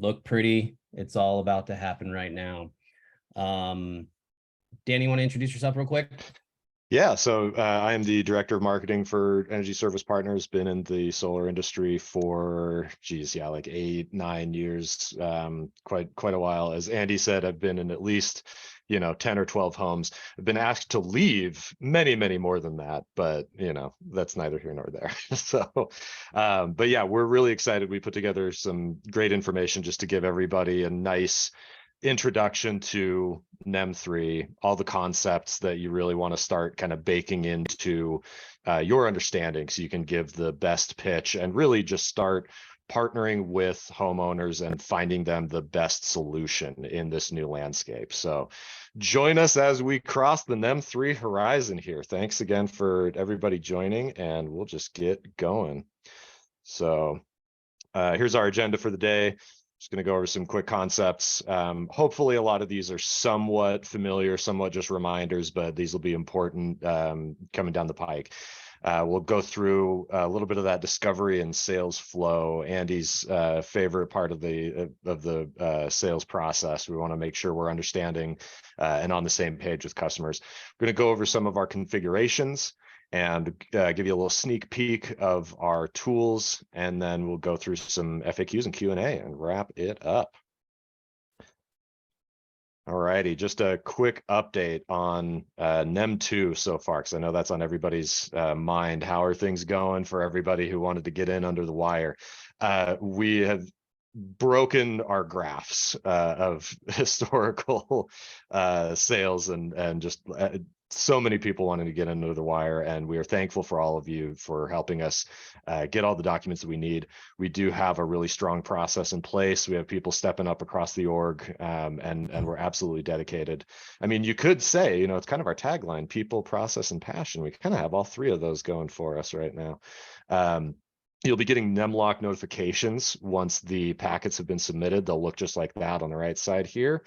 look pretty. It's all about to happen right now. Danny, you want to introduce yourself real quick? Yeah, so I am the director of marketing for Energy Service Partners. Been in the solar industry for, geez, yeah, like 8-9 years, quite a while. As Andy said, I've been in at least 10 or 12 homes. I've been asked to leave many more than that, but that's neither here nor there. So, but yeah, we're really excited. We put together some great information just to give everybody a nice introduction to NEM 3, all the concepts that you really want to start kind of baking into your understanding, so you can give the best pitch and really just start partnering with homeowners and finding them the best solution in this new landscape. So join us as we cross the NEM 3 horizon here. Thanks again for everybody joining, and we'll just get going. So here's our agenda for the day. Just going to go over some quick concepts. Hopefully a lot of these are somewhat familiar, somewhat just reminders, but these will be important coming down the pike. We'll go through a little bit of that discovery and sales flow, Andy's favorite part of the sales process. We want to make sure we're understanding and on the same page with customers. We're going to go over some of our configurations and give you a little sneak peek of our tools, and then we'll go through some FAQs and Q&A and wrap it up. All righty, just a quick update on NEM 2 so far, because I know that's on everybody's mind. How are things going for everybody who wanted to get in under the wire? We have broken our graphs of historical sales and just so many people wanting to get under the wire, and we are thankful for all of you for helping us get all the documents that we need. We do have a really strong process in place. We have people stepping up across the org, and we're absolutely dedicated. I mean, you could say, it's kind of our tagline: people, process, and passion. We kind of have all three of those going for us right now. You'll be getting NEMLOC notifications once the packets have been submitted. They'll look just like that on the right side here.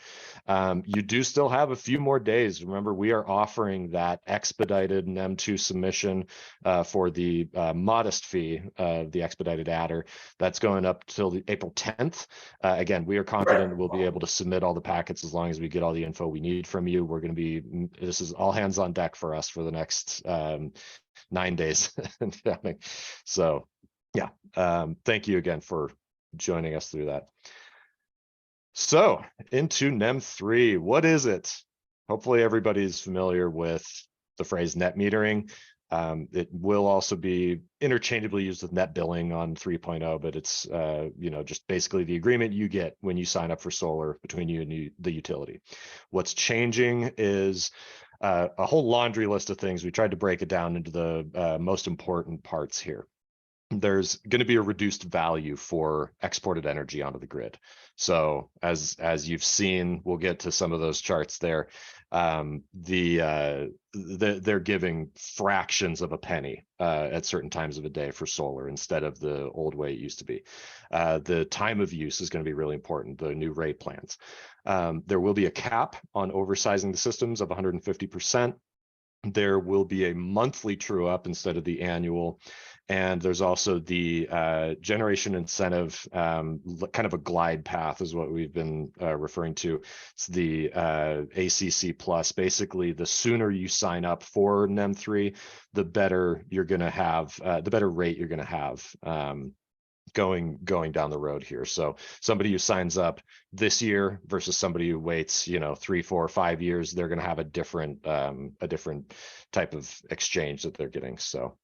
You do still have a few more days. Remember, we are offering that expedited NEM 2 submission for the modest fee of the expedited adder. That's going up till April 10th. Again, we are confident we'll be able to submit all the packets as long as we get all the info we need from you. We're going to be, this is all hands on deck for us for the next 9 days. So yeah, thank you again for joining us through that. So into NEM 3, what is it? Hopefully everybody's familiar with the phrase net metering. It will also be interchangeably used with net billing on 3.0, but it's just basically the agreement you get when you sign up for solar between you and the utility. What's changing is a whole laundry list of things. We tried to break it down into the most important parts here. There's going to be a reduced value for exported energy onto the grid. So as you've seen, we'll get to some of those charts there. They're giving fractions of a penny at certain times of a day for solar instead of the old way it used to be. The time of use is going to be really important, the new rate plans. There will be a cap on oversizing the systems of 150%. There will be a monthly true up instead of the annual. And there's also the generation incentive, kind of a glide path is what we've been referring to. It's the ACC plus. Basically, the sooner you sign up for NEM 3, the better you're going to have, the better rate you're going to have going down the road here. So somebody who signs up this year versus somebody who waits 3, 4, 5 years, they're going to have a different type of exchange that they're getting. So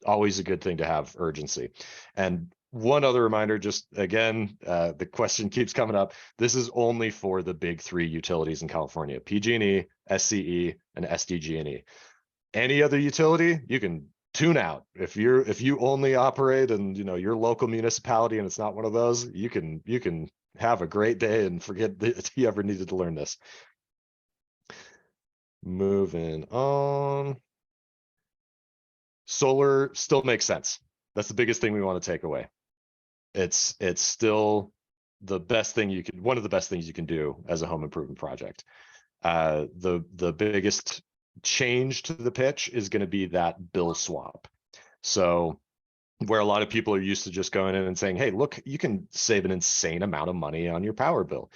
always a good thing to have urgency. And one other reminder, just again, the question keeps coming up. This is only for the big 3 utilities in California: PG&E, SCE, and SDG&E. Any other utility, you can tune out. If you only operate in your local municipality and it's not one of those, you can have a great day and forget that you ever needed to learn this. Moving on. Solar still makes sense. That's the biggest thing we want to take away. It's still the best thing one of the best things you can do as a home improvement project. The biggest change to the pitch is going to be that bill swap. So where a lot of people are used to just going in and saying, hey, look, you can save an insane amount of money on your power bill.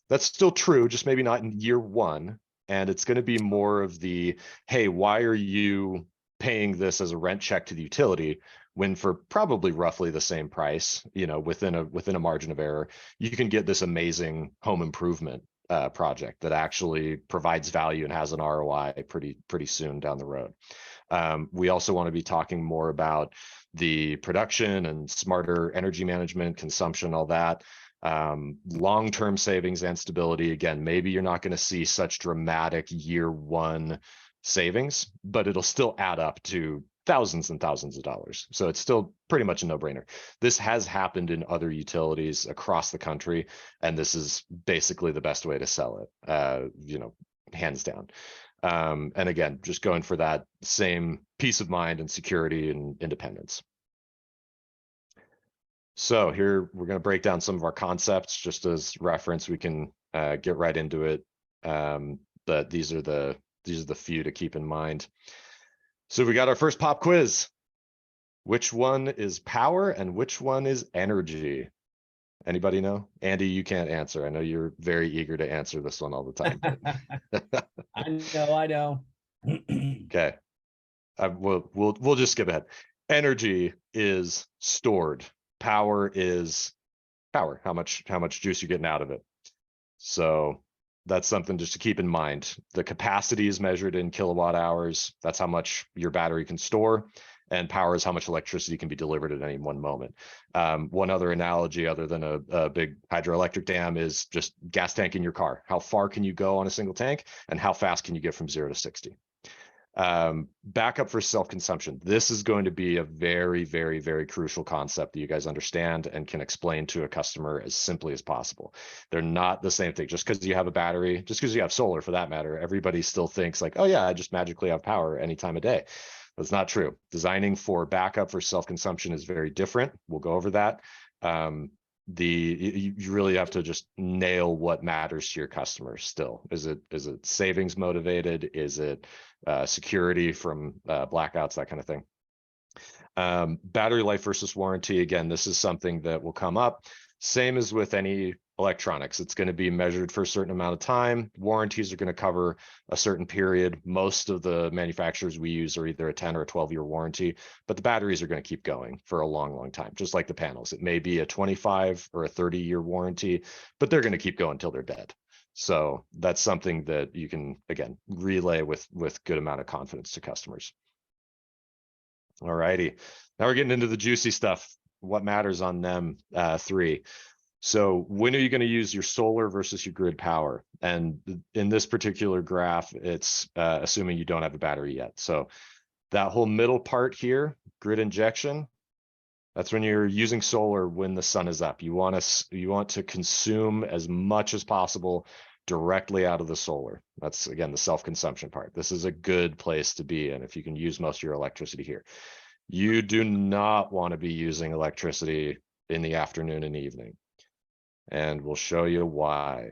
That's still true, just maybe not in year one. And it's going to be more of the, hey, why are you paying this as a rent check to the utility when for probably roughly the same price, within a margin of error, you can get this amazing home improvement project that actually provides value and has an ROI pretty soon down the road. We also want to be talking more about the production and smarter energy management, consumption, all that. Long-term savings and stability. Again, maybe you're not going to see such dramatic year one savings, but it'll still add up to thousands and thousands of dollars. So it's still pretty much a no-brainer. This has happened in other utilities across the country, and this is basically the best way to sell it, hands down. And again, just going for that same peace of mind and security and independence. So here we're going to break down some of our concepts just as reference. We can get right into it. But these are the few to keep in mind. So we got our first pop quiz. Which one is power and which one is energy? Anybody know? Andy, you can't answer. I know you're very eager to answer this one all the time. I know. Okay. We'll just skip ahead. Energy is stored. Power is power. How much juice you're getting out of it. So that's something just to keep in mind. The capacity is measured in kilowatt hours. That's how much your battery can store. And power is how much electricity can be delivered at any one moment. One other analogy other than a big hydroelectric dam is just gas tank in your car. How far can you go on a single tank and how fast can you get from 0 to 60? Backup for self-consumption. This is going to be a very, very, very crucial concept that you guys understand and can explain to a customer as simply as possible. They're not the same thing. Just because you have a battery, just because you have solar for that matter, everybody still thinks like, oh yeah, I just magically have power any time of day. That's not true. Designing for backup for self-consumption is very different. We'll go over that. You really have to just nail what matters to your customers still. Is it savings motivated? Is it security from blackouts, that kind of thing? Battery life versus warranty. Again, this is something that will come up. Same as with any electronics. It's going to be measured for a certain amount of time. Warranties are going to cover a certain period. Most of the manufacturers we use are either a 10 or a 12-year warranty, but the batteries are going to keep going for a long, long time, just like the panels. It may be a 25 or a 30-year warranty, but they're going to keep going until they're dead. So that's something that you can, again, relay with good amount of confidence to customers. All righty. Now we're getting into the juicy stuff. What matters on NEM 3? So when are you going to use your solar versus your grid power? And in this particular graph, it's assuming you don't have a battery yet. So that whole middle part here, grid injection, that's when you're using solar when the sun is up. You want to consume as much as possible directly out of the solar. That's, again, the self-consumption part. This is a good place to be in if you can use most of your electricity here. You do not want to be using electricity in the afternoon and evening. And we'll show you why.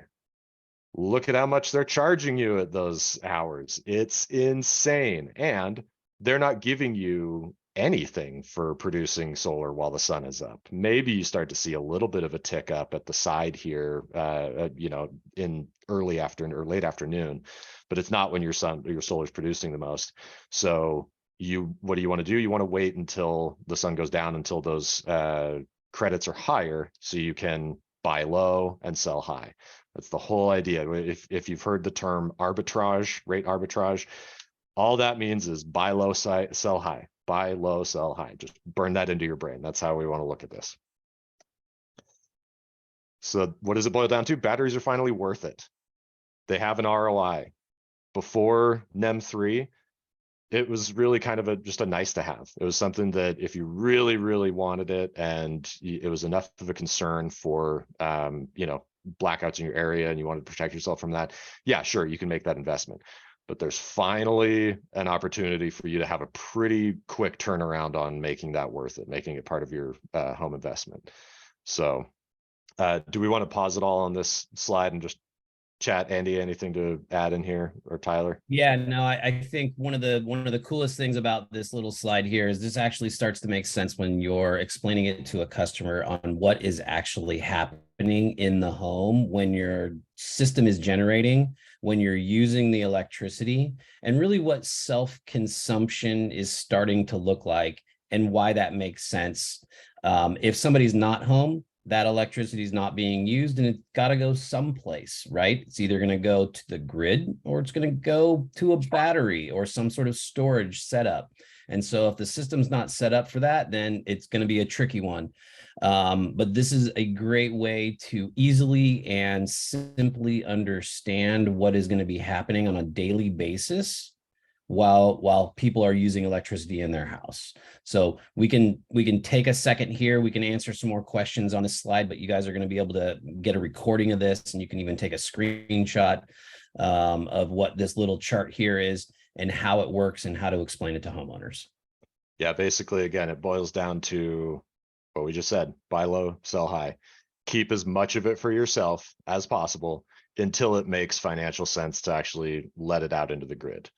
Look at how much they're charging you at those hours. It's insane. And they're not giving you anything for producing solar while the sun is up. Maybe you start to see a little bit of a tick up at the side here, in early afternoon or late afternoon, but it's not when your solar is producing the most. So what do you want to do? You want to wait until the sun goes down, until those credits are higher, so you can buy low and sell high. That's the whole idea. If you've heard the term arbitrage, rate arbitrage, all that means is buy low, sell high, buy low, sell high. Just burn that into your brain. That's how we want to look at this. So what does it boil down to? Batteries are finally worth it. They have an ROI. Before NEM 3, it was really kind of just a nice to have. It was something that if you really, really wanted it and it was enough of a concern for, blackouts in your area and you wanted to protect yourself from that, yeah, sure, you can make that investment. But there's finally an opportunity for you to have a pretty quick turnaround on making that worth it, making it part of your home investment. So do we want to pause it all on this slide and just chat. Andy, anything to add in here, or Tyler? Yeah, no, I think one of the coolest things about this little slide here is this actually starts to make sense when you're explaining it to a customer on what is actually happening in the home when your system is generating, when you're using the electricity, and really what self-consumption is starting to look like and why that makes sense. If somebody's not home, that electricity is not being used and it's got to go someplace, right? It's either going to go to the grid or it's going to go to a battery or some sort of storage setup. And so if the system's not set up for that, then it's going to be a tricky one. But this is a great way to easily and simply understand what is going to be happening on a daily basis while people are using electricity in their house. So we can take a second here. We can answer some more questions on this slide, but you guys are going to be able to get a recording of this, and you can even take a screenshot of what this little chart here is and how it works and how to explain it to homeowners. Yeah, basically, again, it boils down to what we just said: buy low, sell high. Keep as much of it for yourself as possible until it makes financial sense to actually let it out into the grid.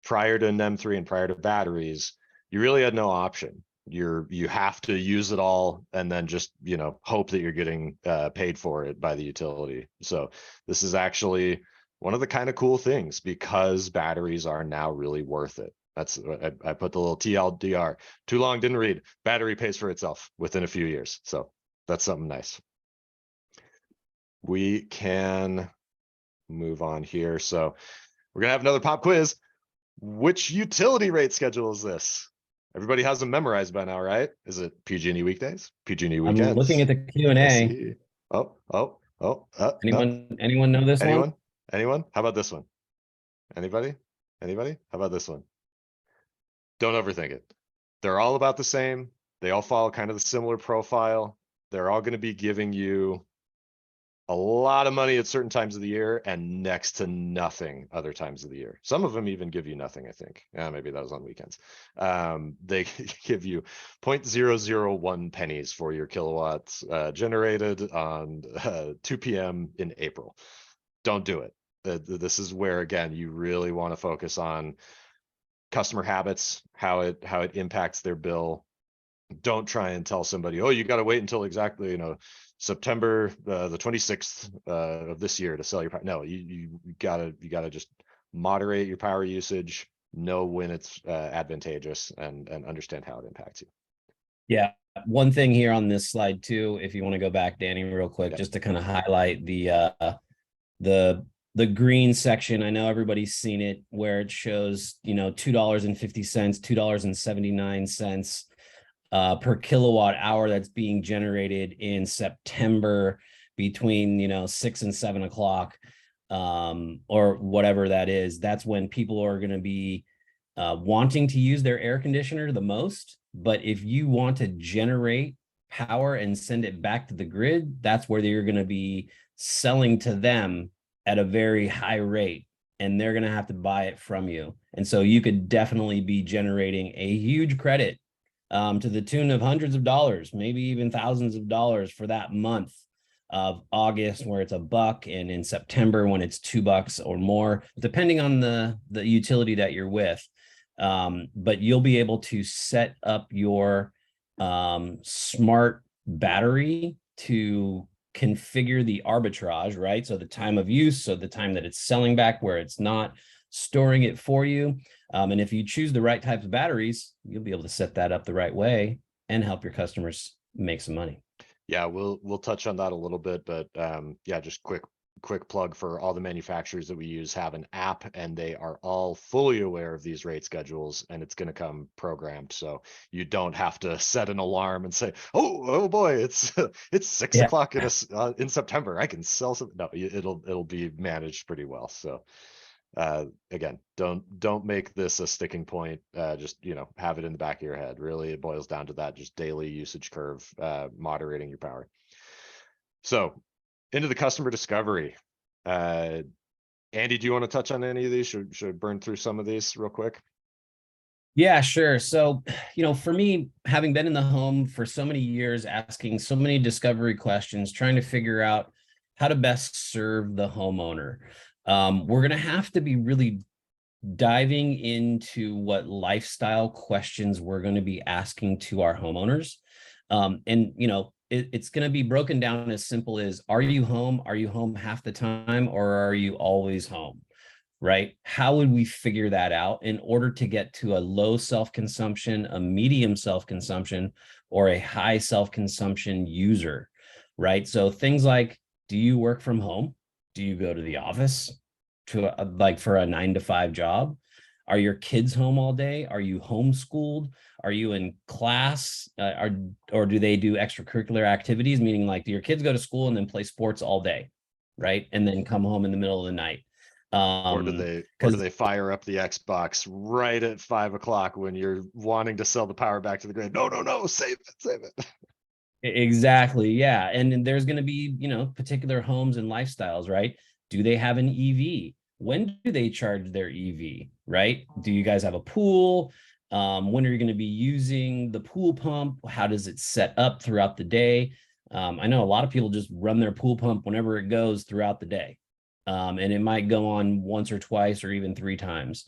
Prior to NEM 3 and prior to batteries, you really had no option. You have to use it all and then just, hope that you're getting paid for it by the utility. So this is actually one of the kind of cool things, because batteries are now really worth it. That's, I put the little TLDR, too long, didn't read. Battery pays for itself within a few years. So that's something nice. We can move on here. So we're gonna have another pop quiz. Which utility rate schedule is this? Everybody has them memorized by now, right? Is it PG&E weekdays, PG&E weekends? I'm looking at the Q&A. SE? Anyone know this one? Anyone? How about this one? Anybody? How about this one? Don't overthink it. They're all about the same. They all follow kind of the similar profile. They're all going to be giving you a lot of money at certain times of the year and next to nothing other times of the year. Some of them even give you nothing, I think. Maybe that was on weekends. They give you 0.001 pennies for your kilowatts generated on 2 p.m. in April. Don't do it. This is where, again, you really want to focus on customer habits, how it impacts their bill. Don't try and tell somebody, oh, you got to wait until exactly, September the 26th of this year to sell your power. No, you gotta just moderate your power usage, know when it's advantageous, and understand how it impacts you. Yeah, one thing here on this slide too, if you want to go back, Danny, real quick, Yeah. just to kind of highlight the green section. I know everybody's seen it, where it shows $2.50, $2.79 per kilowatt hour that's being generated in September between 6 and 7 o'clock, or whatever that is. That's when people are going to be wanting to use their air conditioner the most. But if you want to generate power and send it back to the grid, that's where you're going to be selling to them at a very high rate, and they're going to have to buy it from you. And so you could definitely be generating a huge credit to the tune of hundreds of dollars, maybe even thousands of dollars for that month of August, where it's $1, and in September when it's $2 or more, depending on the utility that you're with. But you'll be able to set up your smart battery to configure the arbitrage, right? So the time of use, so the time that it's selling back, where it's not storing it for you. And if you choose the right types of batteries, you'll be able to set that up the right way and help your customers make some money. Yeah, we'll touch on that a little bit, but yeah, just quick plug for all the manufacturers that we use have an app, and they are all fully aware of these rate schedules, and it's going to come programmed, so you don't have to set an alarm and say, oh boy, it's 6 o'clock in September, I can sell some. No, it'll be managed pretty well. So again, don't make this a sticking point. Just have it in the back of your head. Really, it boils down to that, just daily usage curve, moderating your power. So into the customer discovery. Andy, do you want to touch on any of these? Should I burn through some of these real quick? Yeah, sure. So, for me, having been in the home for so many years, asking so many discovery questions, trying to figure out, how to best serve the homeowner. We're going to have to be really diving into what lifestyle questions we're going to be asking to our homeowners. And, you know, it's going to be broken down as simple as, are you home? Are you home half the time, or are you always home? Right? How would we figure that out in order to get to a low self-consumption, a medium self-consumption, or a high self-consumption user? Right? So things like, do you work from home? Do you go to the office to like for a 9 to 5 job? Are your kids home all day? Are you homeschooled? Are you in class? Or do they do extracurricular activities? Meaning, like, do your kids go to school and then play sports all day, right? And then come home in the middle of the night? Or do they fire up the Xbox right at 5 o'clock when you're wanting to sell the power back to the grid? No, no, no, save it. Exactly. Yeah. And there's going to be, you know, particular homes and lifestyles, right? Do they have an EV? When do they charge their EV, right? Do you guys have a pool? When are you going to be using the pool pump? How does it set up throughout the day? I know a lot of people just run their pool pump whenever it goes throughout the day. And it might go on once or twice or even 3 times.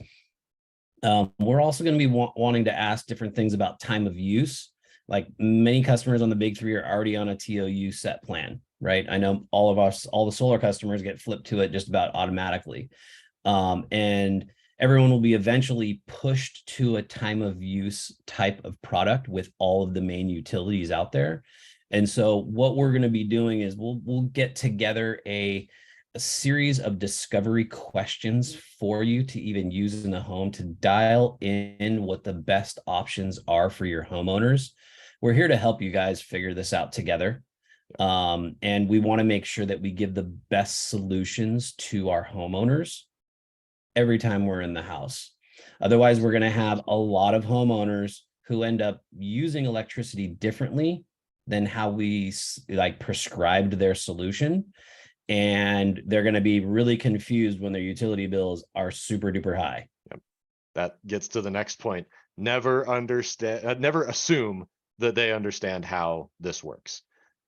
We're also going to be wanting to ask different things about time of use. Like, many customers on the big three are already on a TOU set plan, right? I know all of us, all the solar customers get flipped to it just about automatically. And everyone will be eventually pushed to a time of use type of product with all of the main utilities out there. And so what we're going to be doing is we'll get together a series of discovery questions for you to even use in the home to dial in what the best options are for your homeowners. We're here to help you guys figure this out together. And we want to make sure that we give the best solutions to our homeowners every time we're in the house. Otherwise, we're going to have a lot of homeowners who end up using electricity differently than how we like prescribed their solution. And they're going to be really confused when their utility bills are super duper high. Yep. That gets to the next point. Never assume that they understand how this works.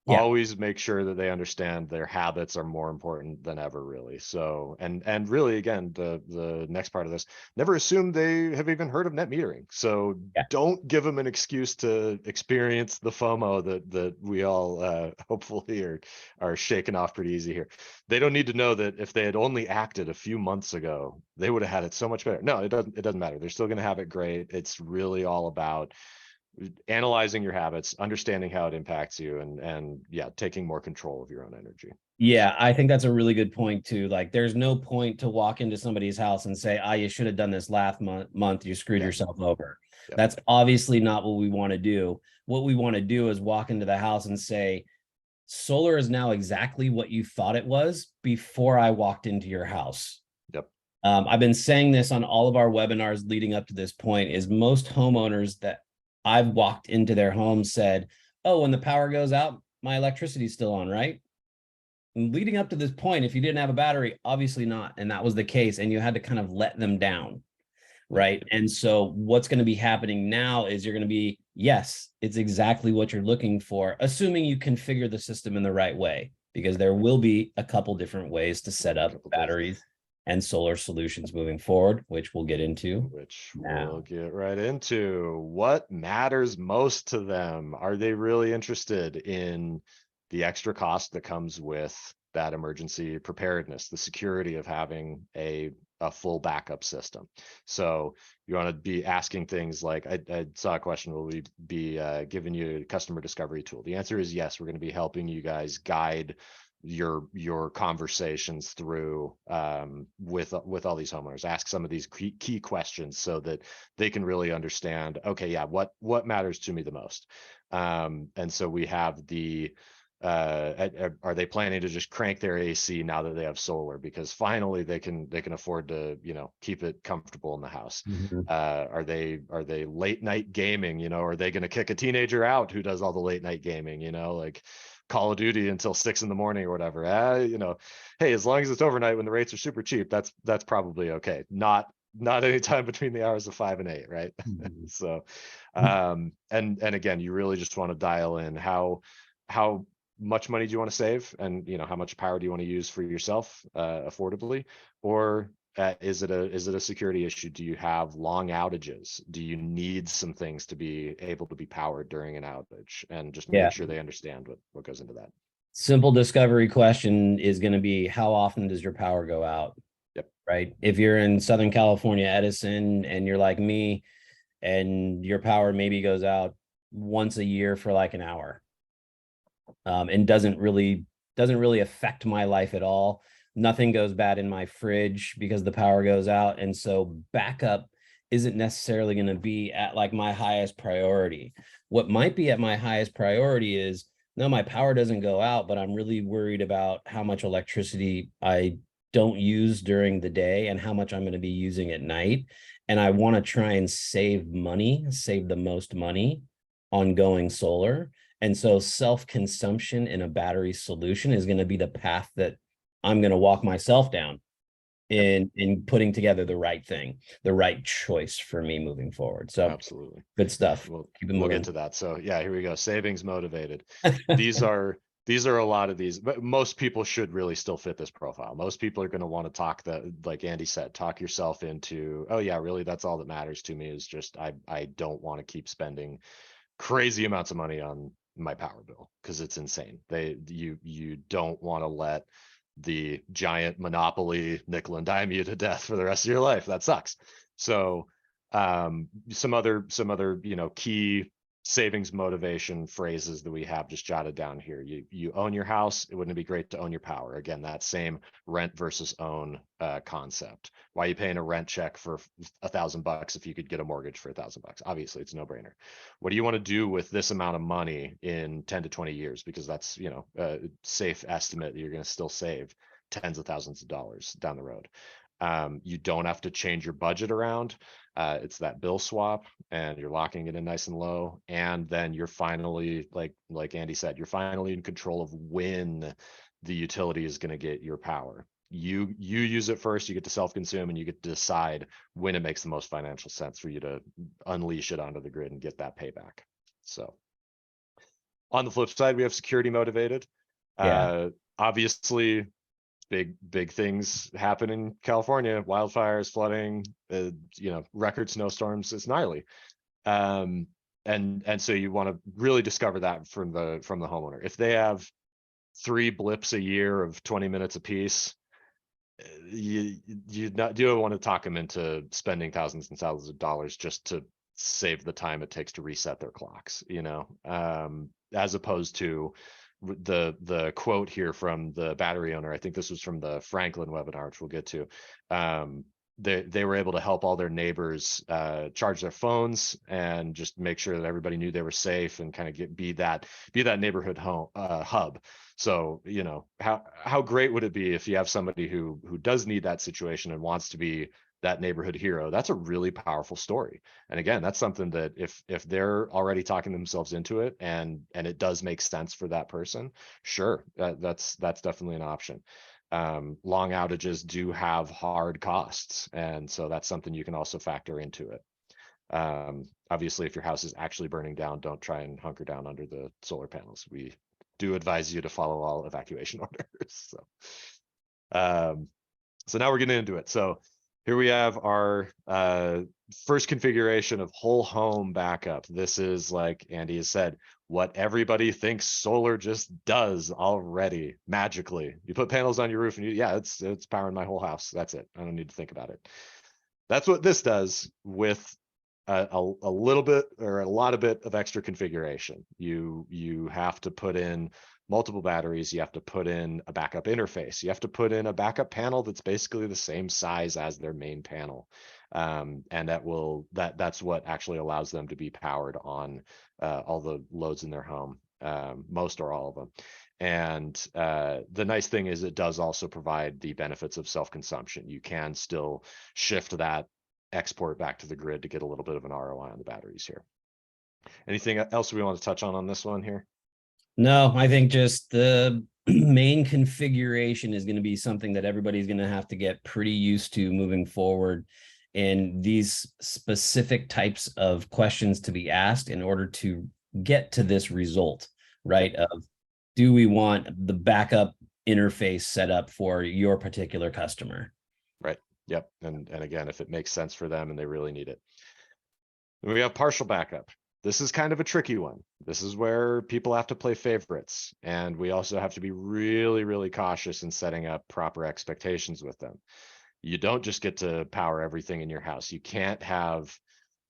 Yeah. Always make sure that they understand their habits are more important than ever, really. So, and really, again, the next part of this, never assume they have even heard of net metering. So yeah. Don't give them an excuse to experience the FOMO that we all hopefully are shaking off pretty easy here. They don't need to know that if they had only acted a few months ago, they would have had it so much better. No, it doesn't matter. They're still going to have it great. It's really all about analyzing your habits, understanding how it impacts you, and yeah, taking more control of your own energy. Yeah, I think that's a really good point too. Like, there's no point to walk into somebody's house and say, you should have done this last month, you screwed yourself over. Yep. That's obviously not what we want to do. What we want to do is walk into the house and say, solar is now exactly what you thought it was before I walked into your house. Yep. I've been saying this on all of our webinars leading up to this point, is most homeowners that I've walked into their home said, oh, when the power goes out, my electricity's still on, right? And leading up to this point, if you didn't have a battery, obviously not. And that was the case. And you had to kind of let them down, right? And so what's going to be happening now is you're going to be, yes, it's exactly what you're looking for, assuming you configure the system in the right way, because there will be a couple different ways to set up batteries and solar solutions moving forward, which we'll get into. Which we'll get right into. What matters most to them? Are they really interested in the extra cost that comes with that emergency preparedness, the security of having a full backup system? So you want to be asking things like, I saw a question, will we be giving you a customer discovery tool? The answer is yes. We're going to be helping you guys guide your conversations through with all these homeowners. Ask some of these key questions so that they can really understand, okay, yeah, what matters to me the most. And so we have the are they planning to just crank their AC now that they have solar, because finally they can afford to, you know, keep it comfortable in the house? Mm-hmm. Are they late night gaming? You know, are they going to kick a teenager out who does all the late night gaming, you know, like Call of Duty until 6 a.m. or whatever? You know, hey, as long as it's overnight when the rates are super cheap, that's probably okay. Not any time between the hours of 5 and 8, right? Mm-hmm. So and again, you really just want to dial in how much money do you want to save, and how much power do you want to use for yourself affordably, or is it a security issue? Do you have long outages? Do you need some things to be able to be powered during an outage? And just make sure they understand what goes into that. Simple discovery question is going to be, how often does your power go out? Yep. Right. If you're in Southern California, Edison, and you're like me, and your power maybe goes out once a year for like an hour, and doesn't really affect my life at all. Nothing goes bad in my fridge because the power goes out. And so backup isn't necessarily going to be at like my highest priority. What might be at my highest priority is, no, my power doesn't go out, but I'm really worried about how much electricity I don't use during the day and how much I'm going to be using at night. And I want to try and save the most money on going solar. And so self-consumption in a battery solution is going to be the path that I'm going to walk myself down in putting together the right thing, the right choice for me moving forward. So absolutely good stuff. We'll get to that. So yeah, here we go. Savings motivated. These are a lot of these, but most people should really still fit this profile. Most people are going to want to talk that, like Andy said, talk yourself into, oh yeah, really, that's all that matters to me, is just I don't want to keep spending crazy amounts of money on my power bill because it's insane. You don't want to let the giant monopoly nickel and dime you to death for the rest of your life. That sucks. So some other key savings motivation phrases that we have just jotted down here. You own your house. Wouldn't it be great to own your power? Again, that same rent versus own concept. Why are you paying a rent check for $1,000 if you could get a mortgage for $1,000? Obviously, it's a no-brainer. What do you want to do with this amount of money in 10 to 20 years? Because that's a safe estimate that you're going to still save tens of thousands of dollars down the road. You don't have to change your budget around. It's that bill swap, and you're locking it in nice and low. And then you're finally, like Andy said, you're finally in control of when the utility is going to get your power. You use it first, you get to self-consume, and you get to decide when it makes the most financial sense for you to unleash it onto the grid and get that payback. So on the flip side, we have security motivated. Obviously, big things happen in California: wildfires, flooding, record snowstorms. It's gnarly. And so you want to really discover that from the homeowner. If they have 3 blips a year of 20 minutes a piece, you don't want to talk them into spending thousands and thousands of dollars just to save the time it takes to reset their clocks, as opposed to the quote here from the battery owner. I think this was from the Franklin webinar, which we'll get to. They were able to help all their neighbors charge their phones and just make sure that everybody knew they were safe, and kind of be that neighborhood hub. So how great would it be if you have somebody who does need that situation and wants to be that neighborhood hero? That's a really powerful story. And again, that's something that if they're already talking themselves into it, and it does make sense for that person, sure, that's definitely an option. Long outages do have hard costs, and so that's something you can also factor into it. Obviously, if your house is actually burning down, don't try and hunker down under the solar panels. We do advise you to follow all evacuation orders. So now we're getting into it. So here we have our first configuration of whole home backup. This is, like Andy has said, what everybody thinks solar just does already magically. You put panels on your roof and it's powering my whole house. That's it. I don't need to think about it. That's what this does with a little bit, or a lot of bit of extra configuration. You have to put in multiple batteries. You have to put in a backup interface. You have to put in a backup panel that's basically the same size as their main panel. And that's what actually allows them to be powered on all the loads in their home, most or all of them. And the nice thing is it does also provide the benefits of self-consumption. You can still shift that export back to the grid to get a little bit of an ROI on the batteries here. Anything else we want to touch on this one here? No, I think just the main configuration is going to be something that everybody's going to have to get pretty used to moving forward. And these specific types of questions to be asked in order to get to this result, right? Of do we want the backup interface set up for your particular customer? Right. Yep. And again, if it makes sense for them and they really need it. We have partial backup. This is kind of a tricky one. This is where people have to play favorites. And we also have to be really, really cautious in setting up proper expectations with them. You don't just get to power everything in your house. You can't have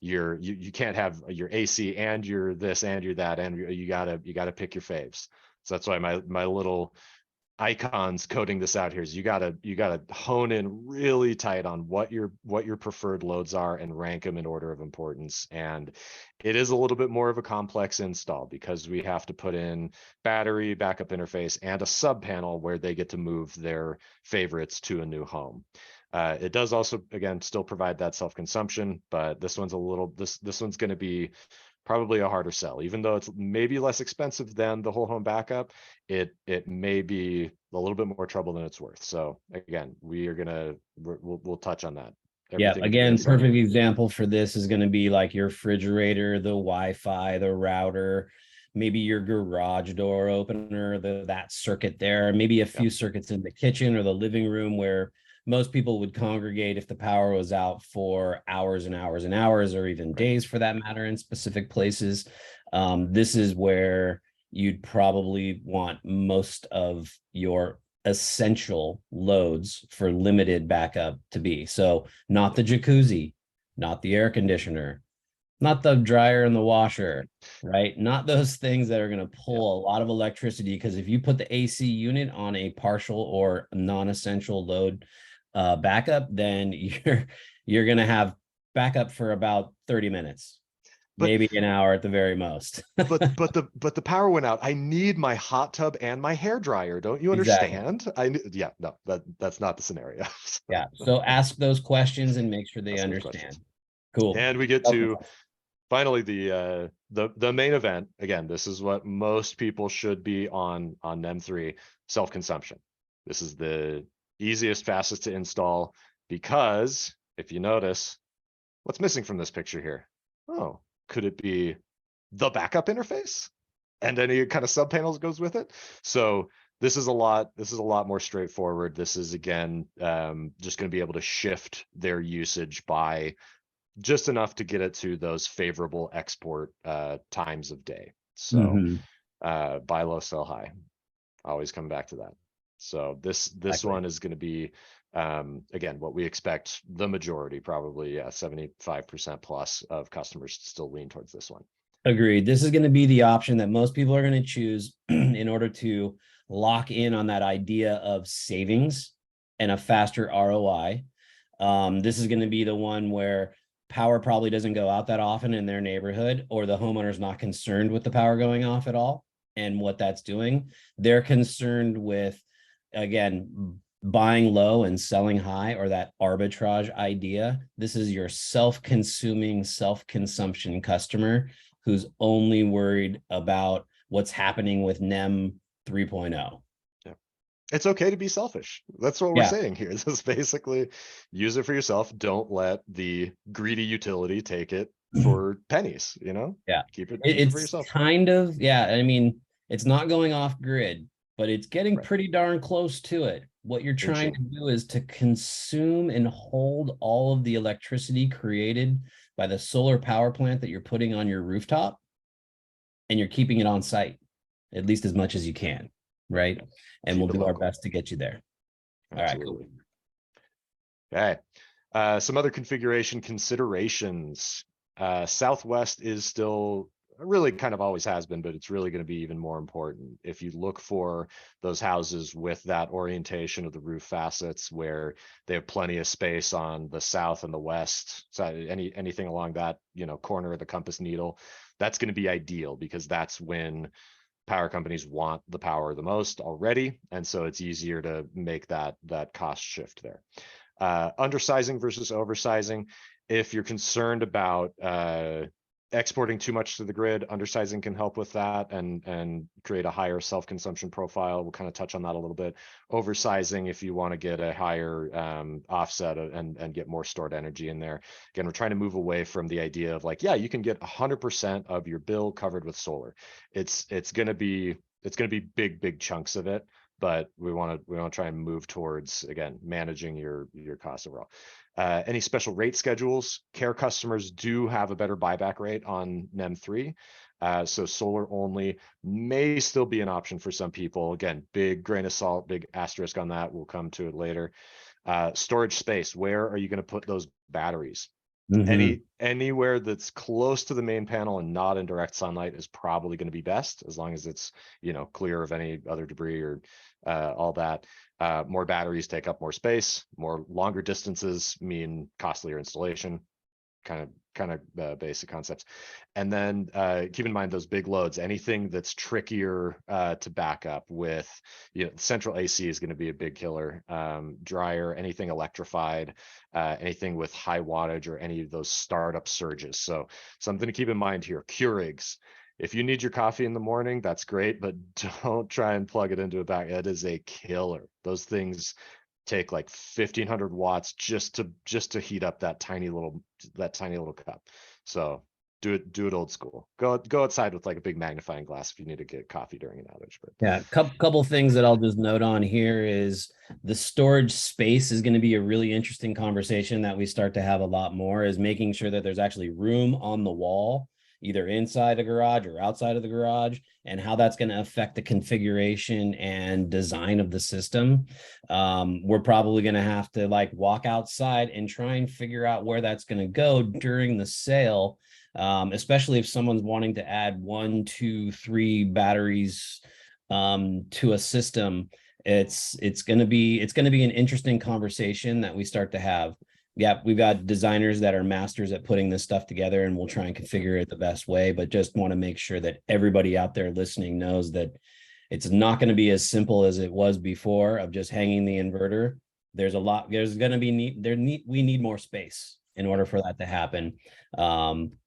you can't have your AC and your this and your that, and you gotta pick your faves. So that's why my little icons coding this out here is you gotta hone in really tight on what your preferred loads are and rank them in order of importance. And it is a little bit more of a complex install because we have to put in battery, backup interface, and a sub panel where they get to move their favorites to a new home. It does also, again, still provide that self-consumption, but this one's this one's going to be probably a harder sell. Even though it's maybe less expensive than the whole home backup, it may be a little bit more trouble than it's worth. So again, we'll touch on that. Yeah, again, perfect example for this is going to be like your refrigerator, the Wi-Fi, the router, maybe your garage door opener, that circuit there, maybe a few circuits in the kitchen or the living room where most people would congregate if the power was out for hours and hours and hours, or even days for that matter, in specific places. This is where you'd probably want most of your essential loads for limited backup to be. So not the jacuzzi, not the air conditioner, not the dryer and the washer, right? Not those things that are going to pull a lot of electricity, because if you put the AC unit on a partial or non-essential load backup, then you're going to have backup for about 30 minutes, maybe an hour at the very most. but the power went out. I need my hot tub and my hair dryer. Don't you understand? Exactly. No, that's not the scenario. Yeah. So ask those questions and make sure they understand. Cool. And we get to finally the main event. Again, this is what most people should be on NEM 3, self-consumption. This is the easiest, fastest to install, because if you notice, what's missing from this picture here? Oh, could it be the backup interface and any kind of sub panels goes with it? So this is a lot more straightforward. This is, again, just going to be able to shift their usage by just enough to get it to those favorable export times of day. So buy low, sell high. Always come back to that. So this one is going to be, again, what we expect the majority, probably 75% plus of customers still lean towards this one. Agreed. This is going to be the option that most people are going to choose in order to lock in on that idea of savings and a faster ROI. This is going to be the one where power probably doesn't go out that often in their neighborhood, or the homeowner's not concerned with the power going off at all and what that's doing. They're concerned with, again, buying low and selling high, or that arbitrage idea. This is your self-consuming, self-consumption customer who's only worried about what's happening with NEM 3.0. It's okay to be selfish. That's what we're saying here. This is basically, use it for yourself. Don't let the greedy utility take it for pennies, keep it for yourself. Kind of, I mean, it's not going off grid, but it's getting pretty darn close to it. What you're trying to do is to consume and hold all of the electricity created by the solar power plant that you're putting on your rooftop, and you're keeping it on site, at least as much as you can, right? And we'll do our best to get you there. Absolutely. All right, cool. Some other configuration considerations. Southwest is still, really kind of always has been, but it's really going to be even more important. If you look for those houses with that orientation of the roof facets where they have plenty of space on the south and the west side, anything along that, corner of the compass needle, that's going to be ideal, because that's when power companies want the power the most already. And so it's easier to make that cost shift there. Undersizing versus oversizing. If you're concerned about exporting too much to the grid, undersizing can help with that and create a higher self-consumption profile. We'll kind of touch on that a little bit. Oversizing, if you want to get a higher offset and get more stored energy in there. Again, we're trying to move away from the idea of like, you can get 100% of your bill covered with solar. It's going to be it's going to be big chunks of it, but we want to try and move towards, again, managing your costs overall. Any special rate schedules? Care customers do have a better buyback rate on NEM 3. So solar only may still be an option for some people. Again, big grain of salt, big asterisk on that. We'll come to it later. Storage space. Where are you going to put those batteries? Anywhere that's close to the main panel and not in direct sunlight is probably going to be best, as long as it's, you know, clear of any other debris or all that. More batteries take up more space. More longer distances mean costlier installation. Kind of basic concepts. And then keep in mind those big loads, anything that's trickier to back up with, you know, central AC is going to be a big killer. Dryer, anything electrified, anything with high wattage or any of those startup surges. So something to keep in mind here, Keurigs. If you need your coffee in the morning, that's great, but don't try and plug it into a back. It is a killer. Those things take like 1500 watts just to heat up that tiny little cup. So do it old school. Go outside with like a big magnifying glass if you need to get coffee during an outage. But yeah, couple things that I'll just note on here is the storage space is going to be a really interesting conversation that we start to have a lot more, is making sure that there's actually room on the wall, either inside a garage or outside of the garage, and how that's going to affect the configuration and design of the system. We're probably going to have to like walk outside and try and figure out where that's going to go during the sale, especially if someone's wanting to add 1, 2, 3 batteries to a system. It's going to be an interesting conversation that we start to have. Yeah, we've got designers that are masters at putting this stuff together, and we'll try and configure it the best way, but just want to make sure that everybody out there listening knows that it's not going to be as simple as it was before of just hanging the inverter. There's going to be we need more space in order for that to happen.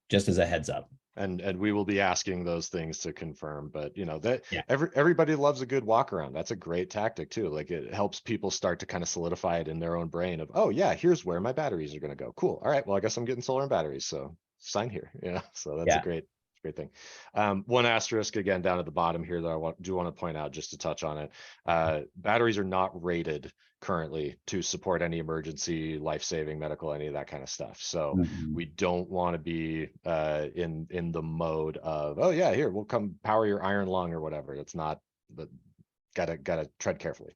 Just as a heads up. And we will be asking those things to confirm, but you know that yeah. everybody loves a good walk around. That's a great tactic too. Like it helps people start to kind of solidify it in their own brain of, oh yeah, here's where my batteries are going to go. Cool. All right, well I guess I'm getting solar and batteries, so sign here. Yeah, so that's a great thing. One asterisk again down at the bottom here that I do want to point out just to touch on it. Batteries are not rated currently to support any emergency, life-saving, medical, any of that kind of stuff. So we don't want to be in the mode of, oh yeah, here we'll come power your iron lung or whatever. It's not, but gotta tread carefully.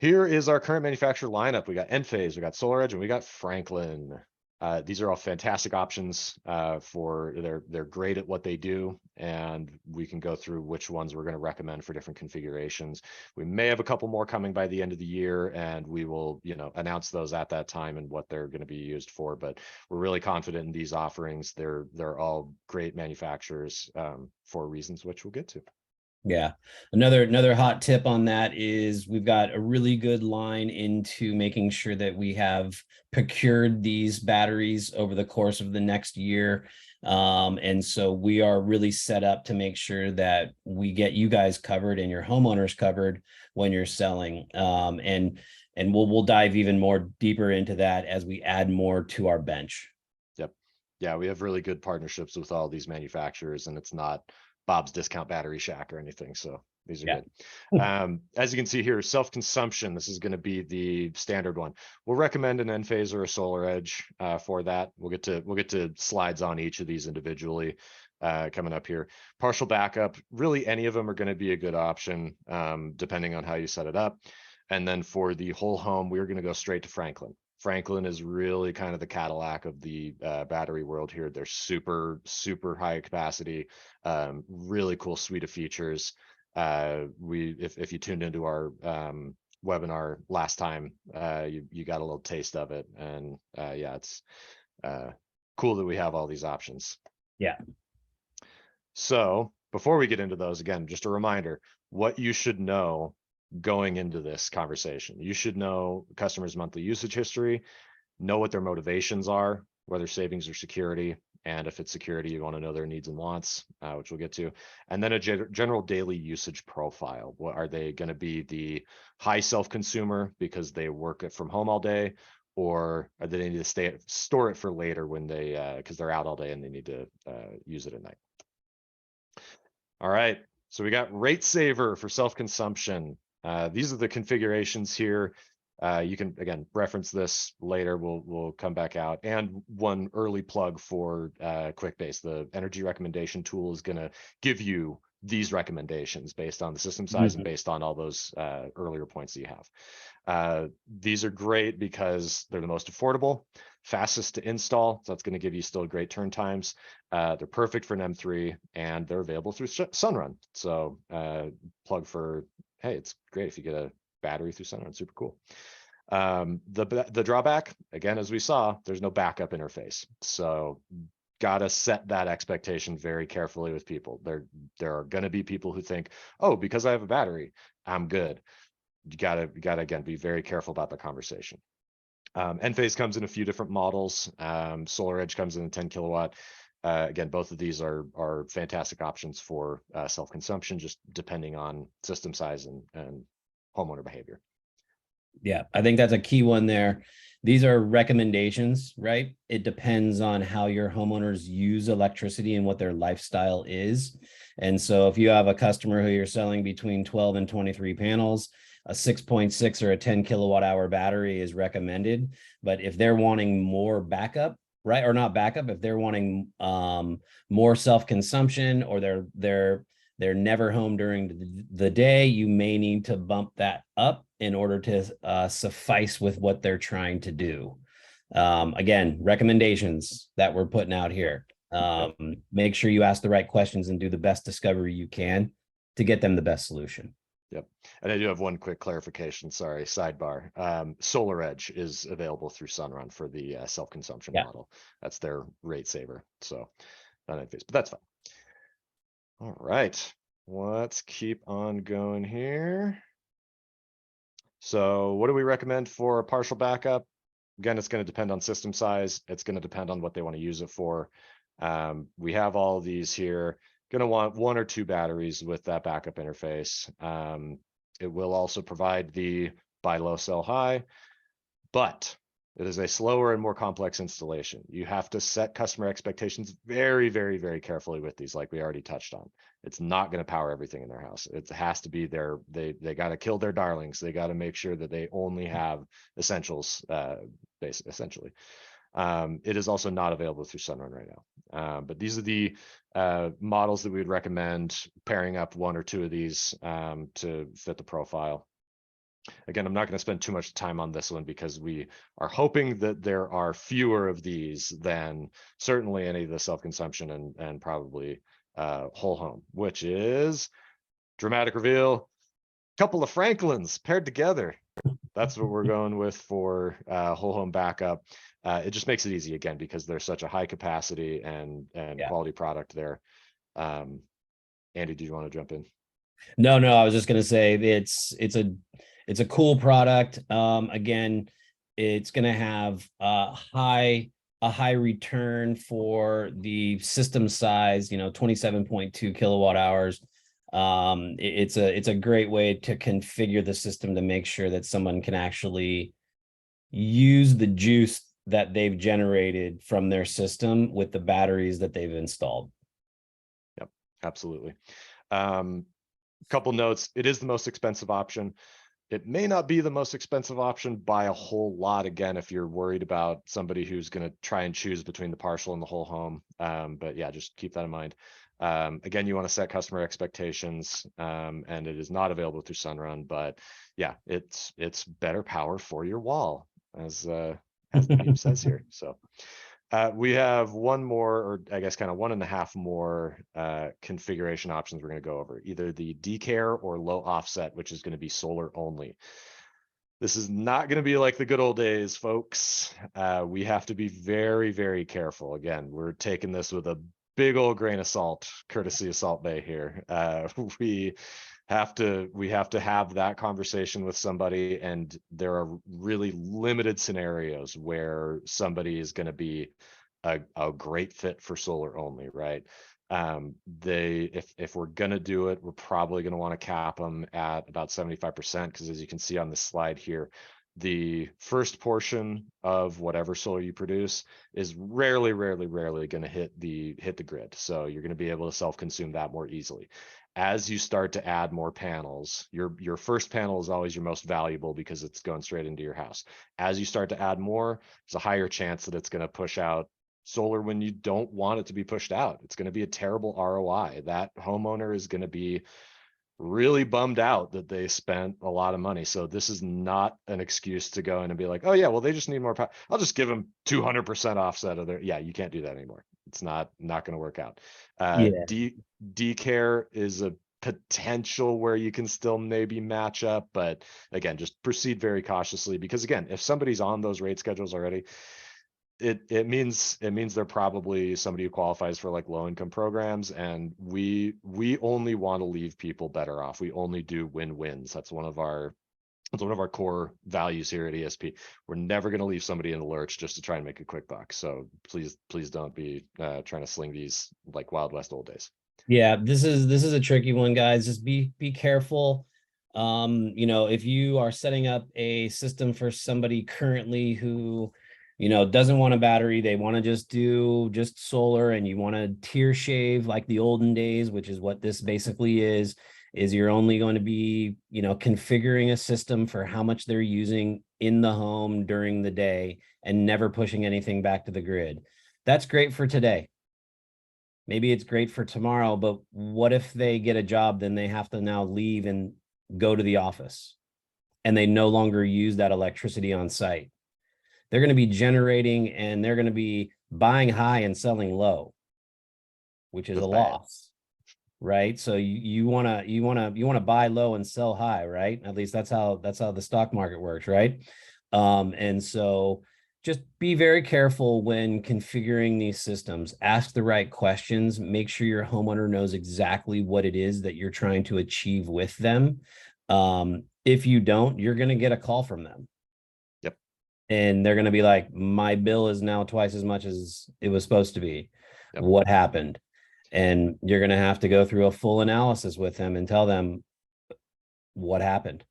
Here is our current manufacturer lineup. We got Enphase, we got SolarEdge, and we got Franklin. These are all fantastic options for they're great at what they do, and we can go through which ones we're going to recommend for different configurations. We may have a couple more coming by the end of the year, and we will, you know, announce those at that time and what they're going to be used for. But we're really confident in these offerings. They're all great manufacturers for reasons which we'll get to. Yeah. Another hot tip on that is we've got a really good line into making sure that we have procured these batteries over the course of the next year. And so we are really set up to make sure that we get you guys covered and your homeowners covered when you're selling. And we'll dive even more deeper into that as we add more to our bench. Yep. Yeah, we have really good partnerships with all these manufacturers, and it's not Bob's Discount Battery Shack or anything. So these are good. As you can see here, self-consumption, this is going to be the standard one. We'll recommend an Enphase or a SolarEdge for that. We'll get to slides on each of these individually coming up here. Partial backup, really any of them are going to be a good option depending on how you set it up. And then for the whole home, we're going to go straight to Franklin. Franklin is really kind of the Cadillac of the battery world here. They're super high capacity, really cool suite of features. If you tuned into our webinar last time, you got a little taste of it, and yeah, it's cool that we have all these options. Yeah. So before we get into those, again, just a reminder, what you should know going into this conversation. You should know customers' monthly usage history, know what their motivations are, whether savings or security. And if it's security, you want to know their needs and wants, which we'll get to. And then a general daily usage profile. What are they going to be? The high self-consumer because they work from home all day, or are they need to store it for later when they because they're out all day and they need to use it at night. All right. So we got rate saver for self-consumption. These are the configurations here. You can, again, reference this later. We'll come back out. And one early plug for QUICKBASE, the energy recommendation tool, is going to give you these recommendations based on the system size and based on all those earlier points that you have. These are great because they're the most affordable, fastest to install. So that's going to give you still great turn times. They're perfect for NEM 3, and they're available through Sunrun. So plug for, hey, it's great if you get a battery through Sunrun. Super cool. The drawback, again, as we saw, there's no backup interface. So gotta set that expectation very carefully with people. There are going to be people who think, oh, because I have a battery, I'm good. You gotta again be very careful about the conversation. Enphase comes in a few different models. SolarEdge comes in a 10 kilowatt. Again, both of these are fantastic options for self-consumption, just depending on system size and homeowner behavior. Yeah, I think that's a key one there. These are recommendations, right? It depends on how your homeowners use electricity and what their lifestyle is. And so if you have a customer who you're selling between 12 and 23 panels, a 6.6 or a 10 kilowatt hour battery is recommended. But if they're wanting more backup, right, or not backup, if they're wanting more self-consumption, or they're never home during the day, you may need to bump that up in order to suffice with what they're trying to do. Again, recommendations that we're putting out here. Make sure you ask the right questions and do the best discovery you can to get them the best solution. Yep. And I do have one quick clarification. Sorry, sidebar. SolarEdge is available through Sunrun for the self-consumption model. That's their rate saver. So not Enphase, but that's fine. All right, let's keep on going here. So what do we recommend for a partial backup? Again, it's going to depend on system size. It's going to depend on what they want to use it for. We have all of these here. Going to want 1 or 2 batteries with that backup interface. It will also provide the buy low, sell high, but it is a slower and more complex installation. You have to set customer expectations very, very, very carefully with these, like we already touched on. It's not going to power everything in their house. It has to be they got to kill their darlings. They got to make sure that they only have essentials, essentially. It is also not available through Sunrun right now. But these are the models that we would recommend, pairing up 1 or 2 of these to fit the profile. Again, I'm not going to spend too much time on this one because we are hoping that there are fewer of these than certainly any of the self-consumption and probably whole home, which is dramatic reveal. Couple of Franklins paired together. That's what we're going with for whole home backup. It just makes it easy, again, because there's such a high capacity and quality product there. Andy, do you want to jump in? No, I was just going to say it's a cool product. Again, it's going to have a high return for the system size, 27.2 kilowatt hours. It's a great way to configure the system to make sure that someone can actually use the juice that they've generated from their system with the batteries that they've installed. Yep, absolutely. Couple notes. It is the most expensive option. It may not be the most expensive option by a whole lot, again, if you're worried about somebody who's going to try and choose between the partial and the whole home. But yeah, just keep that in mind. Again, you want to set customer expectations, and it is not available through Sunrun, but yeah, it's better power for your wall, as the meme says here. So we have one more, or I guess kind of 1.5 more configuration options we're going to go over, either the decare or low offset, which is going to be solar only. This is not going to be like the good old days, folks. We have to be very, very careful. Again, we're taking this with a big old grain of salt, courtesy of Salt Bay here. We have to have that conversation with somebody, and there are really limited scenarios where somebody is going to be a great fit for solar only, right? If we're going to do it, we're probably going to want to cap them at about 75%, because as you can see on this slide here, the first portion of whatever solar you produce is rarely going to hit the grid. So you're going to be able to self-consume that more easily. as you start to add more panels, your first panel is always your most valuable because it's going straight into your house. As you start to add more, there's a higher chance that it's going to push out solar when you don't want it to be pushed out. It's going to be a terrible ROI. That homeowner is going to be really bummed out that they spent a lot of money. So this is not an excuse to go in and be like, oh yeah, well, they just need more power. I'll just give them 200% offset of their, yeah, you can't do that anymore. It's not going to work out. Yeah. D-care is a potential where you can still maybe match up, but again, just proceed very cautiously, because again, if somebody's on those rate schedules already, it means they're probably somebody who qualifies for like low income programs, and we only want to leave people better off. We only do win-wins. That's one of our core values here at ESP. We're never going to leave somebody in the lurch just to try and make a quick buck. So please don't be trying to sling these like Wild West old days. Yeah, this is a tricky one, guys. Just be careful. You know, if you are setting up a system for somebody currently who, you know, doesn't want a battery, they want to just do just solar, and you want to tier shave like the olden days, which is what this basically is you're only going to be, you know, configuring a system for how much they're using in the home during the day and never pushing anything back to the grid. That's great for today. Maybe it's great for tomorrow, but what if they get a job, then they have to now leave and go to the office and they no longer use that electricity on site? They're going to be generating and they're going to be buying high and selling low, which is That's a bad. loss, right? So you want to buy low and sell high, right? At least that's how the stock market works, right? And so just be very careful when configuring these systems. Ask the right questions. Make sure your homeowner knows exactly what it is that you're trying to achieve with them. If you don't, you're going to get a call from them. Yep. And they're going to be like, my bill is now twice as much as it was supposed to be. Yep. What happened? And you're going to have to go through a full analysis with them and tell them what happened.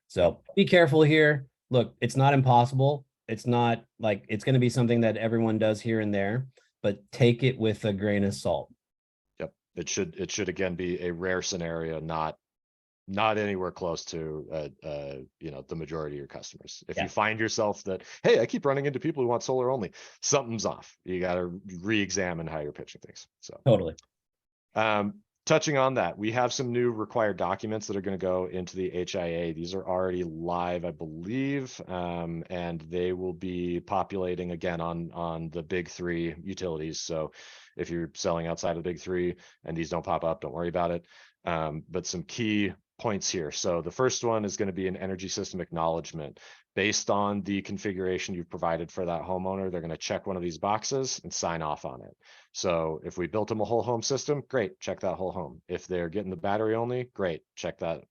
So be careful here. Look, it's not impossible. It's not like it's going to be something that everyone does here and there, but take it with a grain of salt. Yep. It should again be a rare scenario, not anywhere close to you know, the majority of your customers. If you find yourself that, hey, I keep running into people who want solar only, something's off. You got to re-examine how you're pitching things. So Totally. Touching on that, we have some new required documents that are going to go into the HIA. These are already live, I believe, and they will be populating again on the big three utilities. So if you're selling outside of the big three and these don't pop up, don't worry about it. But some key points here. So the first one is going to be an energy system acknowledgement. Based on the configuration you've provided for that homeowner, they're going to check one of these boxes and sign off on it. So if we built them a whole home system, great, check that whole home. If they're getting the battery only, great, check that,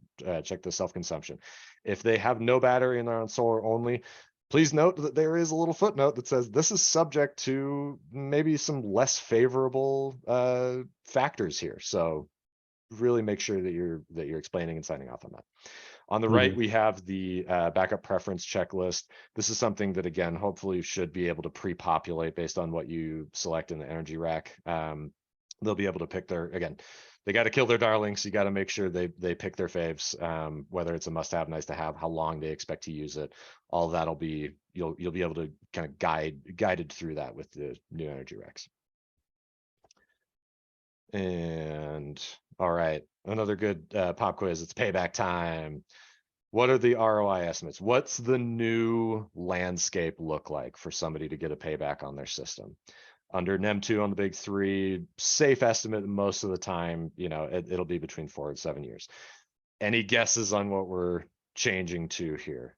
check the self-consumption. If they have no battery and they're on solar only, please note that there is a little footnote that says this is subject to maybe some less favorable factors here. So really make sure that you're explaining and signing off on that. On the right, we have the backup preference checklist. This is something that, again, hopefully should be able to pre-populate based on what you select in the energy rack. They'll be able to pick their, again, they got to kill their darlings. You got to make sure they pick their faves, whether it's a must-have, nice to have, how long they expect to use it. All that'll be, you'll be able to kind of guided through that with the new energy racks. And all right, another good pop quiz. It's payback time. What are the ROI estimates? What's the new landscape look like for somebody to get a payback on their system? Under NEM 2 on the big three, safe estimate most of the time, you know, it'll be between 4 and 7 years. Any guesses on what we're changing to here?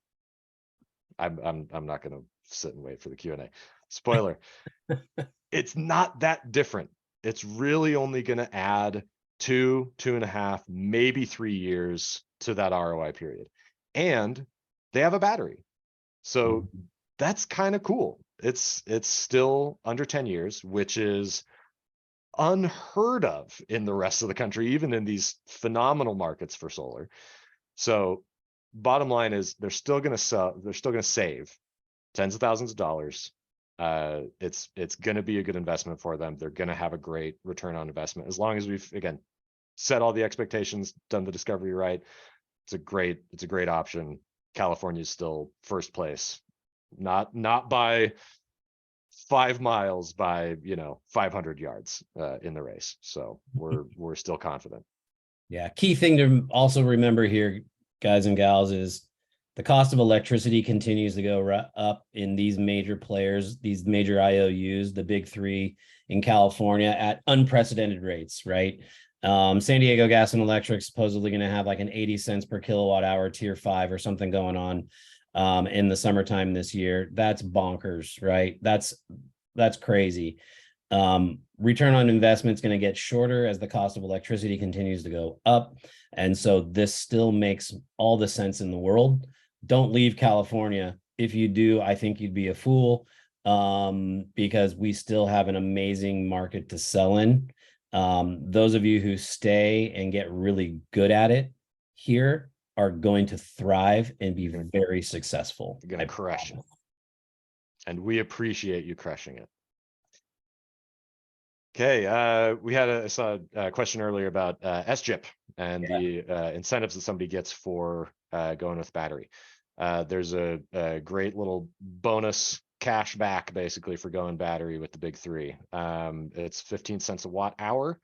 I'm not going to sit and wait for the Q&A. Spoiler, it's not that different. It's really only going to add 2.5, maybe 3 years to that ROI period. And they have a battery. So that's kind of cool. It's still under 10 years, which is unheard of in the rest of the country, even in these phenomenal markets for solar. So bottom line is they're still going to save tens of thousands of dollars. It's going to be a good investment for them. They're going to have a great return on investment as long as we've, again, set all the expectations, done the discovery right. It's a great option. California is still first place, not by 5 miles, by 500 yards in the race. So we're still confident. Yeah. Key thing to also remember here, guys and gals, is the cost of electricity continues to go up in these major players, these major IOUs, the big three in California, at unprecedented rates, right? San Diego Gas and Electric supposedly going to have like an 80 cents per kilowatt hour tier 5 or something going on in the summertime this year. That's bonkers, right? That's crazy. Return on investment is going to get shorter as the cost of electricity continues to go up. And so this still makes all the sense in the world. Don't leave California. If you do, I think you'd be a fool, because we still have an amazing market to sell in. Those of you who stay and get really good at it here are going to thrive and be very successful. You're going to crush it. And we appreciate you crushing it. Okay, we had a question earlier about SGIP and the incentives that somebody gets for going with battery. There's a great little bonus cash back basically for going battery with the big three. It's 15 cents a watt hour,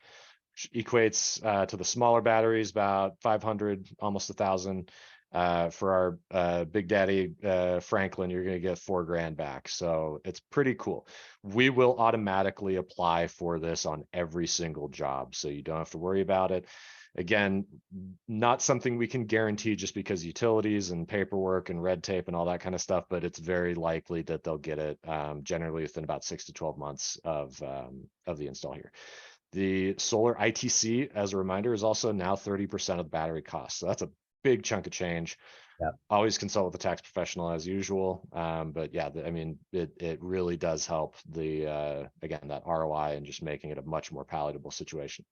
which equates to the smaller batteries about 500, almost 1,000. For our Big Daddy Franklin, you're going to get $4,000 back. So it's pretty cool. We will automatically apply for this on every single job, so you don't have to worry about it. Again, not something we can guarantee just because utilities and paperwork and red tape and all that kind of stuff, but it's very likely that they'll get it generally within about 6 to 12 months of the install here. The solar ITC, as a reminder, is also now 30% of the battery cost. So that's a big chunk of change. Always consult with the tax professional as usual. But yeah, I mean, it really does help the again, that ROI and just making it a much more palatable situation.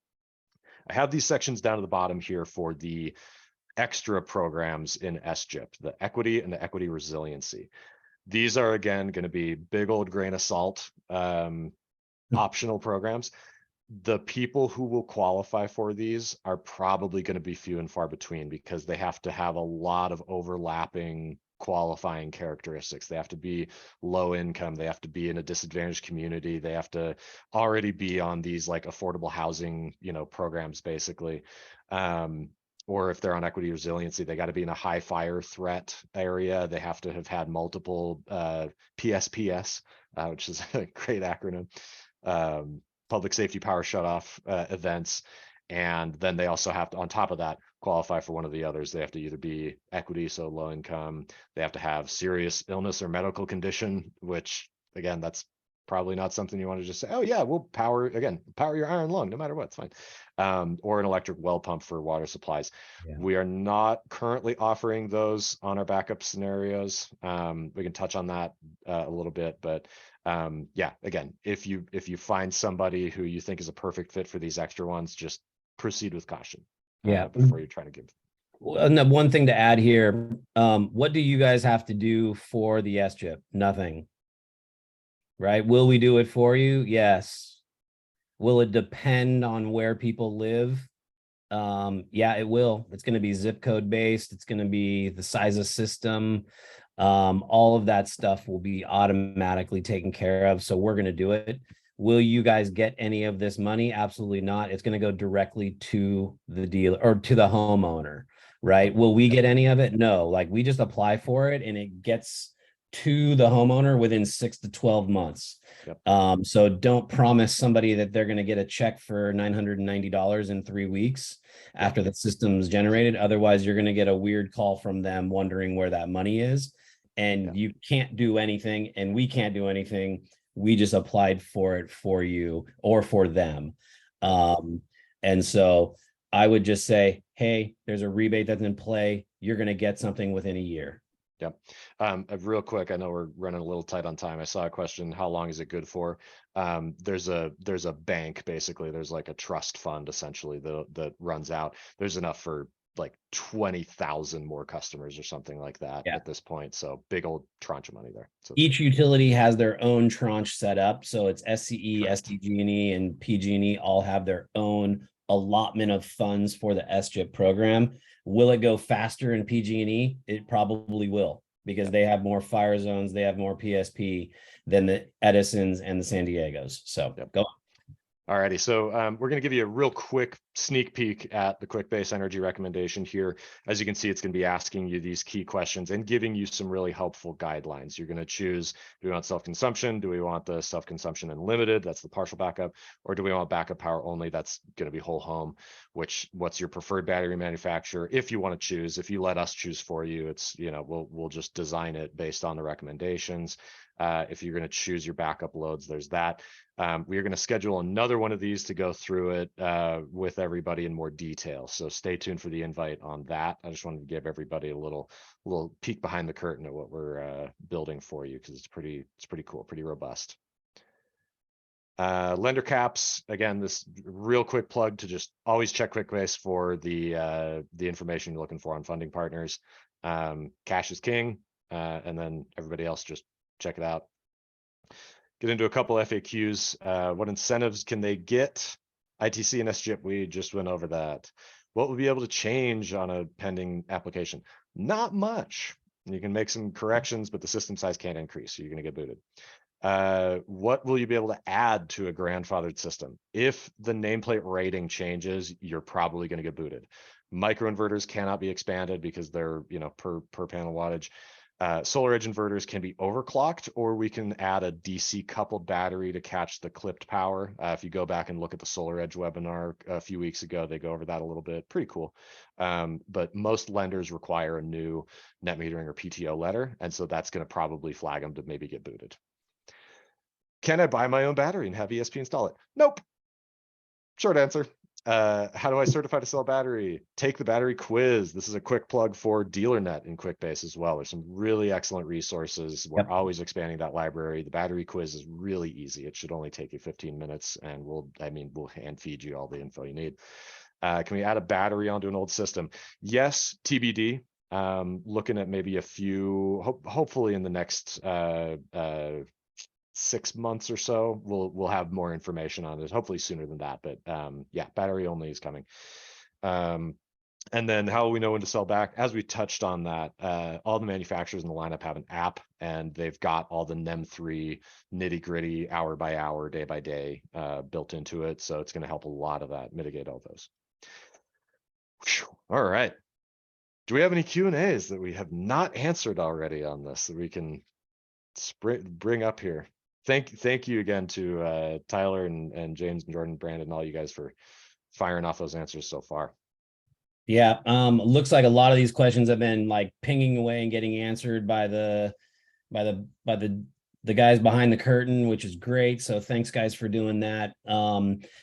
I have these sections down at the bottom here for the extra programs in SGIP, the equity and the equity resiliency. These are, again, going to be big old grain of salt optional programs. The people who will qualify for these are probably going to be few and far between, because they have to have a lot of overlapping qualifying characteristics. They have to be low income, they have to be in a disadvantaged community, they have to already be on these like affordable housing, programs basically. Or if they're on equity resiliency, they got to be in a high fire threat area. They have to have had multiple PSPS, which is a great acronym. Public safety power shutoff events. And then they also have to, on top of that, qualify for one of the others. They have to either be equity, so low income. They have to have serious illness or medical condition, which again, that's probably not something you want to just say, oh yeah, we'll power your iron lung, no matter what, it's fine. Or an electric well pump for water supplies. Yeah. We are not currently offering those on our backup scenarios. We can touch on that a little bit, but yeah, again, if you find somebody who you think is a perfect fit for these extra ones, just proceed with caution. Before you're trying to give. And the one thing to add here, what do you guys have to do for the SGIP? Nothing. Right? Will we do it for you? Yes. Will it depend on where people live? Yeah, it will. It's going to be zip code based. It's going to be the size of system. All of that stuff will be automatically taken care of. So we're going to do it. Will you guys get any of this money? Absolutely not. It's going to go directly to the dealer or to the homeowner, right? Will we get any of it? No, like we just apply for it and it gets to the homeowner within 6 to 12 months. Yep. So don't promise somebody that they're going to get a check for $990 in 3 weeks after the system's generated. Otherwise, you're going to get a weird call from them wondering where that money is. And you can't do anything and we can't do anything. We just applied for it for you or for them. And so I would just say, hey, there's a rebate that's in play. You're going to get something within a year. Yep. Real quick, I know we're running a little tight on time. I saw a question, how long is it good for? There's a bank, basically. There's like a trust fund, essentially, that runs out. There's enough for like 20,000 more customers or something like that at this point. So big old tranche of money there. So each utility has their own tranche set up. So it's SCE, SDG&E, and PG&E all have their own allotment of funds for the SGIP program. Will it go faster in PG&E? It probably will, because they have more fire zones, they have more PSP than the Edisons and the San Diegos. So go on. Alrighty, so we're going to give you a real quick sneak peek at the QUICKBASE energy recommendation here. As you can see, it's going to be asking you these key questions and giving you some really helpful guidelines. You're going to choose, do we want self-consumption? Do we want the self-consumption unlimited? That's the partial backup. Or do we want backup power only? That's going to be whole home. What's your preferred battery manufacturer? If you want to choose, if you let us choose for you, it's, we'll just design it based on the recommendations. If you're going to choose your backup loads, there's that. We are going to schedule another one of these to go through it with everybody in more detail. So stay tuned for the invite on that. I just wanted to give everybody a little peek behind the curtain at what we're building for you, because it's pretty cool, pretty robust. Lender caps, again, this real quick plug to just always check QUICKBASE for the information you're looking for on funding partners. Cash is king, and then everybody else just check it out. Get into a couple FAQs. What incentives can they get? ITC and SGIP, we just went over that. What will be able to change on a pending application? Not much. You can make some corrections, but the system size can't increase, so you're going to get booted. What will you be able to add to a grandfathered system? If the nameplate rating changes, you're probably going to get booted. Microinverters cannot be expanded because they're per panel wattage. Solar edge inverters can be overclocked, or we can add a DC coupled battery to catch the clipped power. If you go back and look at the Solar Edge webinar a few weeks ago, they go over that a little bit. Pretty cool. But most lenders require a new net metering or PTO letter, and so that's going to probably flag them to maybe get booted. Can I buy my own battery and have ESP install it? Nope. Short answer. How do I certify to sell battery? Take the battery quiz. This is a quick plug for DealerNet in QUICKBASE as well. There's some really excellent resources. We're always expanding that library. The battery quiz is really easy. It should only take you 15 minutes, and we'll hand feed you all the info you need. Can we add a battery onto an old system? Yes, TBD. Looking at maybe a few, hopefully in the next 6 months or so, we'll have more information on it, hopefully sooner than that, but yeah, battery only is coming. And then how will we know when to sell back? As we touched on that, all the manufacturers in the lineup have an app, and they've got all the NEM 3 nitty gritty, hour by hour, day by day built into it, so it's going to help a lot of that, mitigate all those. Whew. All right, do we have any Q&As that we have not answered already on this that we can bring up here? Thank you again to Tyler and James and Jordan, Brandon, all you guys for firing off those answers so far. Yeah, looks like a lot of these questions have been like pinging away and getting answered by the guys behind the curtain, which is great. So thanks guys for doing that.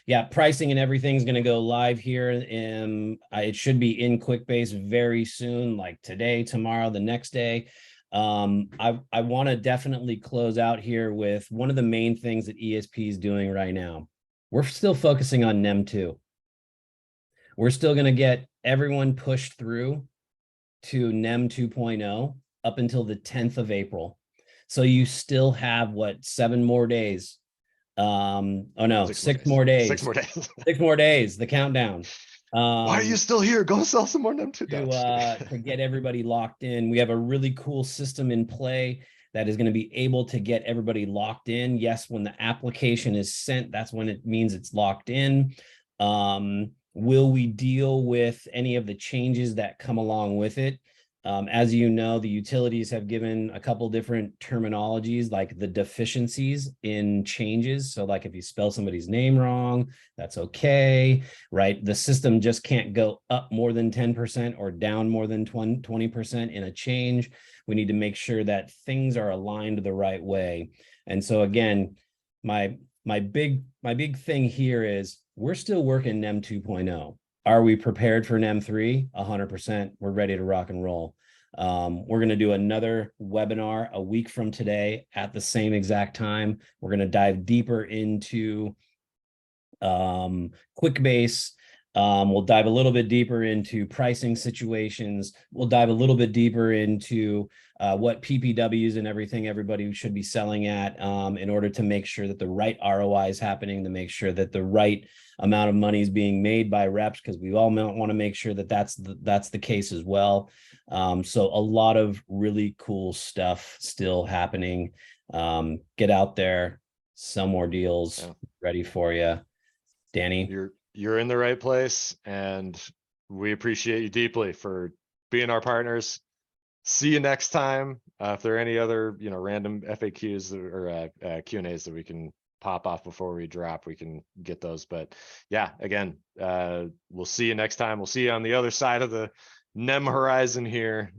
Yeah, pricing and everything's going to go live here, and it should be in QUICKBASE very soon, like today, tomorrow, the next day. I want to definitely close out here with one of the main things that ESP is doing right now. We're still focusing on NEM 2. We're still going to get everyone pushed through to NEM 2.0 up until the 10th of April. So you still have what, 7 more days? Oh no, 6 more days. 6 more days. 6 more days, the countdown. Why are you still here? Go sell some more NEM 2 to get everybody locked in. We have a really cool system in play that is going to be able to get everybody locked in. Yes, when the application is sent, that's when it means it's locked in. Will we deal with any of the changes that come along with it? As you know, the utilities have given a couple different terminologies, like the deficiencies in changes. So like if you spell somebody's name wrong, that's okay, right? The system just can't go up more than 10% or down more than 20% in a change. We need to make sure that things are aligned the right way. And so again, my big thing here is we're still working NEM 2.0. Are we prepared for NEM 3? 100%. We're ready to rock and roll. We're going to do another webinar a week from today at the same exact time. We're going to dive deeper into QUICKBASE, We'll dive a little bit deeper into pricing situations. We'll dive a little bit deeper into what PPWs and everything everybody should be selling at in order to make sure that the right ROI is happening, to make sure that the right amount of money is being made by reps, because we all want to make sure that that's the case as well. So a lot of really cool stuff still happening. Get out there, sell more deals, ready for you. Danny? You're in the right place, and we appreciate you deeply for being our partners. See you next time. If there are any other, random FAQs or Q&As that we can pop off before we drop, we can get those. But yeah, again, we'll see you next time. We'll see you on the other side of the NEM horizon here.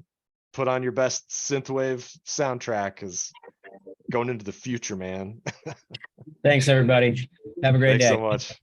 Put on your best synthwave soundtrack, because going into the future, man. Thanks, everybody. Have a great day. Thanks so much.